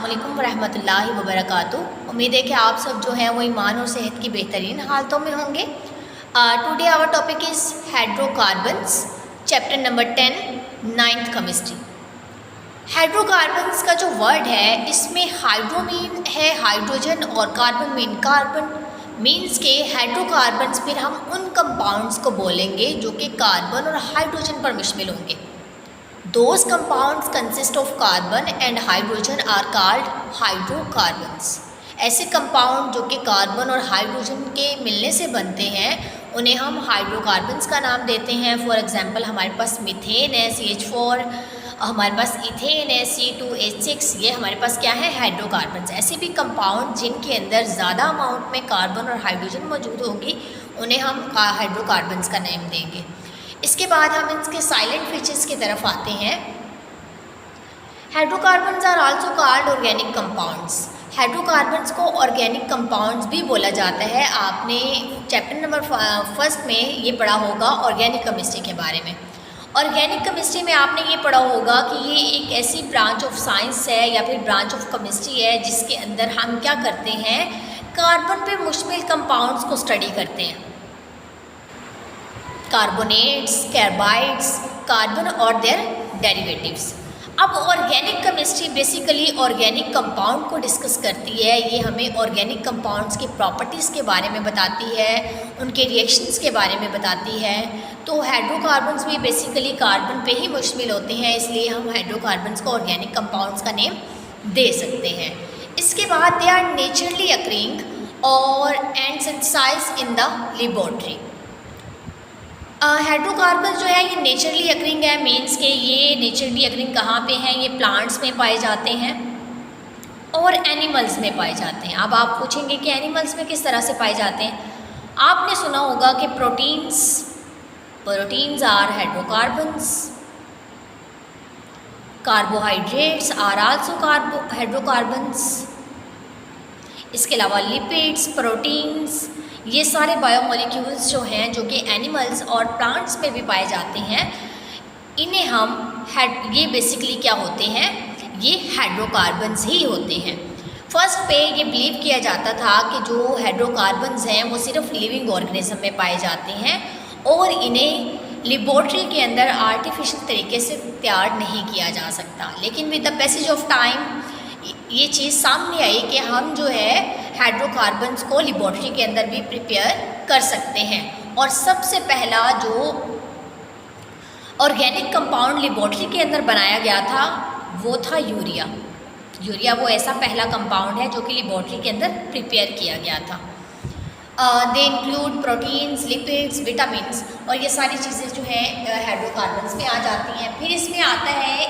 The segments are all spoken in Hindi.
अस्सलामुअलैकुम वरहमतुल्लाहि वबरकातुहू। उम्मीद है कि आप सब जो है वो ईमान और सेहत की बेहतरीन हालतों में होंगे। Today our topic is hydrocarbons, chapter number 10, ninth chemistry. Hydrocarbons का जो वर्ड है इसमें हाइड्रो मीन है हाइड्रोजन और कार्बन मीन कार्बन। मीन्स के हाइड्रोकार्बन्स फिर हम उन कंपाउंड्स को बोलेंगे जो कि कार्बन और हाइड्रोजन पर मुश्तमिल होंगे। Those compounds consist of carbon and hydrogen are called hydrocarbons। ऐसे कंपाउंड जो कि कार्बन और हाइड्रोजन के मिलने से बनते हैं उन्हें हम हाइड्रोकार्बन्स का नाम देते हैं। फॉर एग्जांपल हमारे पास मीथेन है CH4, हमारे पास इथेन है C2H6, ये हमारे पास क्या है हाइड्रोकार्बन्स। ऐसे भी कंपाउंड जिनके अंदर ज़्यादा अमाउंट में कार्बन और हाइड्रोजन मौजूद होगी उन्हें हम हाइड्रोकार्बन्स का नाम देंगे। इसके बाद हम इसके साइलेंट फीचर्स की तरफ आते हैं। Hydrocarbons are also called organic compounds. Hydrocarbons को ऑर्गेनिक कंपाउंड्स भी बोला जाता है। आपने चैप्टर नंबर 1 में ये पढ़ा होगा ऑर्गेनिक केमिस्ट्री के बारे में। ऑर्गेनिक केमिस्ट्री में आपने ये पढ़ा होगा कि ये एक ऐसी ब्रांच ऑफ साइंस है या फिर ब्रांच ऑफ केमिस्ट्री है जिसके अंदर हम क्या करते हैं, कार्बन पे मुश्तमिल कंपाउंड्स को स्टडी करते हैं। कार्बोनेट्स, कार्बाइड्स, कार्बन और देयर डेरिवेटिव्स। अब organic chemistry basically organic compound को डिस्कस करती है। ये हमें ऑर्गेनिक कंपाउंड्स की प्रॉपर्टीज़ के बारे में बताती है, उनके रिएक्शंस के बारे में बताती है। तो हाइड्रोकार्बन्स भी बेसिकली कार्बन पे ही मुश्तमिल होते हैं, इसलिए हम हाइड्रोकार्बन्स को ऑर्गेनिक कंपाउंड्स का नेम दे सकते हैं। इसके बाद दे आर नेचुरली अकरिंग और and synthesised in the laboratory. Hydrocarbon जो है ये नेचुरली अकरिंग है। मीन्स के ये नेचुरली अकरिंग कहाँ पे हैं, ये प्लांट्स में पाए जाते हैं और एनिमल्स में पाए जाते हैं। अब आप पूछेंगे कि एनिमल्स में किस तरह से पाए जाते हैं। आपने सुना होगा कि proteins are hydrocarbons, carbohydrates are also hydrocarbons. इसके अलावा लिपिड्स, प्रोटीन्स, ये सारे बायोमोलिक्यूल्स जो हैं जो कि एनिमल्स और प्लांट्स में भी पाए जाते हैं, इन्हें हम ये बेसिकली क्या होते हैं, ये हाइड्रोकार्बन्स ही होते हैं। फर्स्ट पे ये बिलीव किया जाता था कि जो हाइड्रोकार्बन्स हैं वो सिर्फ लिविंग ऑर्गेनिज्म में पाए जाते हैं और इन्हें लेबोरेटरी के अंदर आर्टिफिशियल तरीके से तैयार नहीं किया जा सकता। लेकिन with the passage of time ये चीज़ सामने आई कि हम जो है हाइड्रोकार्बन्स को लेबोरेटरी के अंदर भी प्रिपेयर कर सकते हैं। और सबसे पहला जो ऑर्गेनिक कंपाउंड लेबोरेटरी के अंदर बनाया गया था वो था यूरिया। यूरिया वो ऐसा पहला कंपाउंड है जो कि लेबोरेटरी के अंदर प्रिपेयर किया गया था। They include proteins, lipids, vitamins, और ये सारी चीज़ें जो हैं हाइड्रोकार्बन्स में आ जाती हैं। फिर इसमें आता है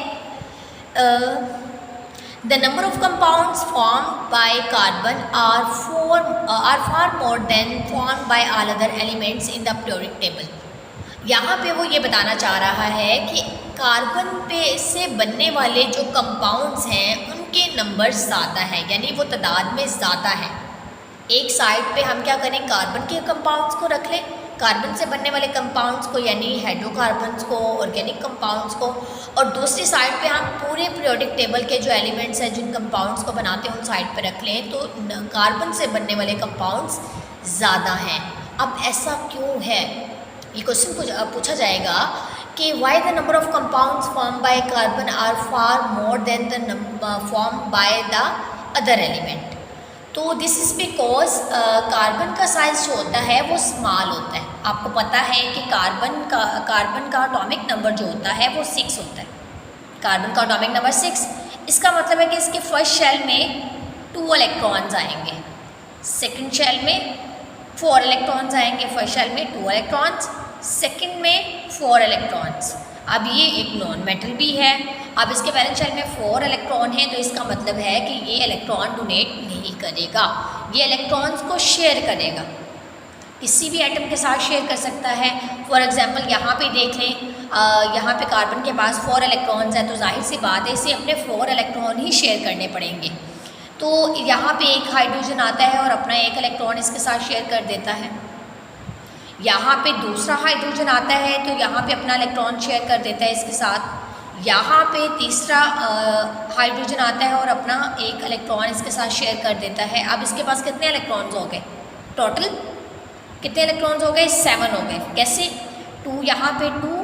The number of compounds formed by carbon are far more than formed by all other elements in the periodic table। यहाँ पे वो ये बताना चाह रहा है कि कार्बन पे से बनने वाले जो कंपाउंड्स हैं उनके नंबर ज़्यादा हैं, यानी वो तादाद में ज़्यादा है। एक साइड पे हम क्या करें, कार्बन के कंपाउंड्स को रख लें, कार्बन से बनने वाले कंपाउंड्स को यानी हाइड्रोकार्बन्स को, ऑर्गेनिक कंपाउंड्स को, और दूसरी साइड पे हम पूरे पीरियोडिक टेबल के जो एलिमेंट्स हैं जिन कंपाउंड्स को बनाते हैं उन साइड पे रख लें, तो कार्बन से बनने वाले कंपाउंड्स ज़्यादा हैं। अब ऐसा क्यों है, ये क्वेश्चन पूछा जाएगा कि why the number of compounds form by carbon are far more than the form by the other element. तो दिस इज़ बिकॉज कार्बन का साइज़ जो होता है वो स्मॉल होता है। आपको पता है कि कार्बन का एटॉमिक नंबर जो होता है वो 6 होता है। कार्बन का एटॉमिक नंबर 6, इसका मतलब है कि इसके फर्स्ट शेल में 2 इलेक्ट्रॉन्स आएंगे, सेकंड शेल में 4 इलेक्ट्रॉन्स आएंगे, फर्स्ट शेल में 2 इलेक्ट्रॉन्स, सेकंड में 4 इलेक्ट्रॉन्स। अब ये एक नॉन मेटल भी है। अब इसके वैलेंस शेल में 4 इलेक्ट्रॉन है, तो इसका मतलब है कि ये इलेक्ट्रॉन डोनेट नहीं करेगा, ये इलेक्ट्रॉन्स को शेयर करेगा, किसी भी एटम के साथ शेयर कर सकता है। फॉर एग्जांपल यहाँ पे देख लें, यहाँ पे कार्बन के पास 4 इलेक्ट्रॉन्स हैं, तो जाहिर सी बात है इसे अपने 4 इलेक्ट्रॉन ही शेयर करने पड़ेंगे। तो यहाँ पे एक हाइड्रोजन आता है और अपना 1 इलेक्ट्रॉन इसके साथ शेयर कर देता है। यहाँ पे दूसरा हाइड्रोजन आता है तो यहाँ पे अपना इलेक्ट्रॉन शेयर कर देता है इसके साथ। यहाँ पे तीसरा हाइड्रोजन आता है और अपना एक इलेक्ट्रॉन इसके साथ शेयर कर देता है। अब इसके पास कितने इलेक्ट्रॉन्स हो गए? टोटल कितने इलेक्ट्रॉन्स हो गए? 7 हो गए। कैसे? 2 यहाँ पे 2,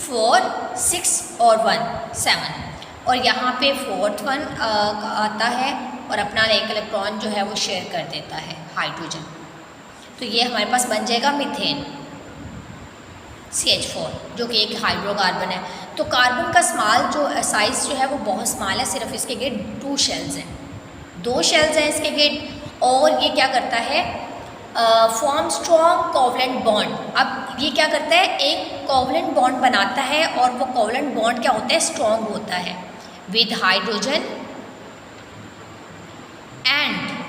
4, 6 और 1, 7, और यहाँ पे 4th वन आता है और अपना एक इलेक्ट्रॉन जो है वो शेयर कर देता है हाइड्रोजन। तो ये हमारे पास बन जाएगा मीथेन CH4, जो कि एक हाइड्रोकार्बन है। तो कार्बन का स्मॉल जो साइज़ जो है वो बहुत स्मॉल है, सिर्फ इसके गेट 2 शेल्स हैं, 2 शेल्स हैं इसके गेट। और ये क्या करता है? Form strong covalent bond. अब ये क्या करता है? एक कोवलेंट बॉन्ड बनाता है और वो कोवलेंट बॉन्ड क्या होता है? स्ट्रॉन्ग होता है with hydrogen and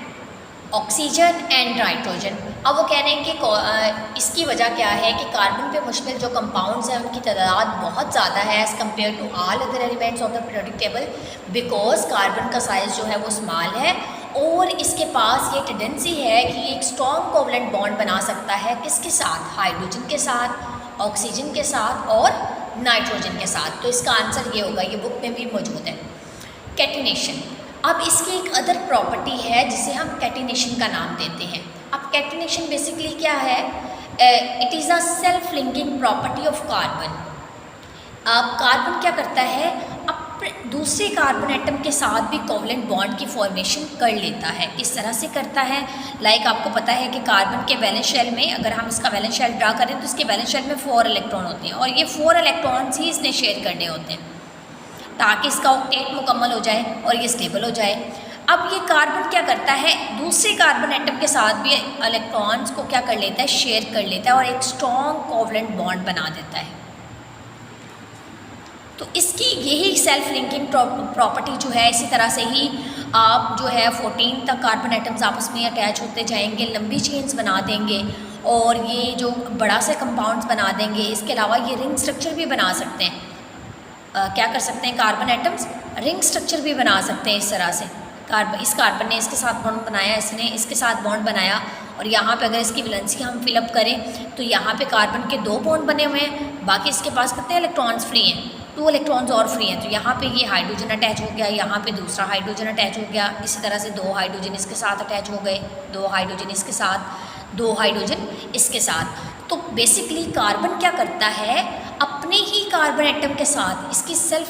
oxygen and nitrogen. अब वो कह रहे हैं कि इसकी वजह क्या है कि कार्बन पे मुश्तमिल जो कंपाउंड्स हैं उनकी तादाद बहुत ज़्यादा है as compare to all other elements of the periodic table, because carbon का साइज़ जो है वो स्मॉल है और इसके पास ये टेंडेंसी है कि ये एक स्ट्रॉन्ग कोवलेंट बॉन्ड बना सकता है। किसके साथ? हाइड्रोजन के साथ, ऑक्सीजन के साथ और नाइट्रोजन के साथ। तो इसका आंसर ये होगा, ये बुक में भी मौजूद है, कैटिनेशन। अब इसकी एक अदर प्रॉपर्टी है जिसे हम कैटिनेशन का नाम देते हैं। अब कैटिनेशन बेसिकली क्या है? It is a self linking property of carbon. अब कार्बन क्या करता है? अपने दूसरे कार्बन एटम के साथ भी कोवलेंट बॉन्ड की फॉर्मेशन कर लेता है। किस तरह से करता है? लाइक आपको पता है कि कार्बन के वैलेंस शेल में, अगर हम इसका वैलेंस शेल ड्रा करें तो इसके वैलेंस शेल में 4 इलेक्ट्रॉन होते हैं और ये 4 इलेक्ट्रॉन्स ही इसने शेयर करने होते हैं ताकि इसका ऑक्टेट मुकम्मल हो जाए और ये स्टेबल हो जाए। अब ये कार्बन क्या करता है? दूसरे कार्बन एटम के साथ भी इलेक्ट्रॉन्स को क्या कर लेता है? शेयर कर लेता है और एक स्ट्रॉन्ग कोवलेंट बॉन्ड बना देता है। तो इसकी यही सेल्फ लिंकिंग प्रॉपर्टी जो है, इसी तरह से ही आप जो है 14 तक कार्बन एटम्स आपस में अटैच होते जाएंगे, लंबी चेन्स बना देंगे और ये जो बड़ा से कंपाउंड्स बना देंगे। इसके अलावा ये रिंग स्ट्रक्चर भी बना सकते हैं। क्या कर सकते हैं? कार्बन एटम्स रिंग स्ट्रक्चर भी बना सकते हैं इस तरह से। इस कार्बन ने इसके साथ बॉन्ड बनाया, इसने इसके साथ बॉन्ड बनाया और यहाँ पे अगर इसकी वैलेंसी हम फिलअप करें तो यहाँ पे कार्बन के 2 बॉन्ड बने हुए हैं, बाकी इसके पास कितने इलेक्ट्रॉन्स फ्री हैं? 2 इलेक्ट्रॉन्स और फ्री हैं। तो यहाँ पे ये हाइड्रोजन अटैच हो गया, यहाँ पे दूसरा हाइड्रोजन अटैच हो गया, इसी तरह से 2 हाइड्रोजन इसके साथ अटैच हो गए, 2 हाइड्रोजन इसके साथ, 2 हाइड्रोजन इसके साथ। तो बेसिकली कार्बन क्या करता है? अपने ही कार्बन एटम के साथ इसकी सेल्फ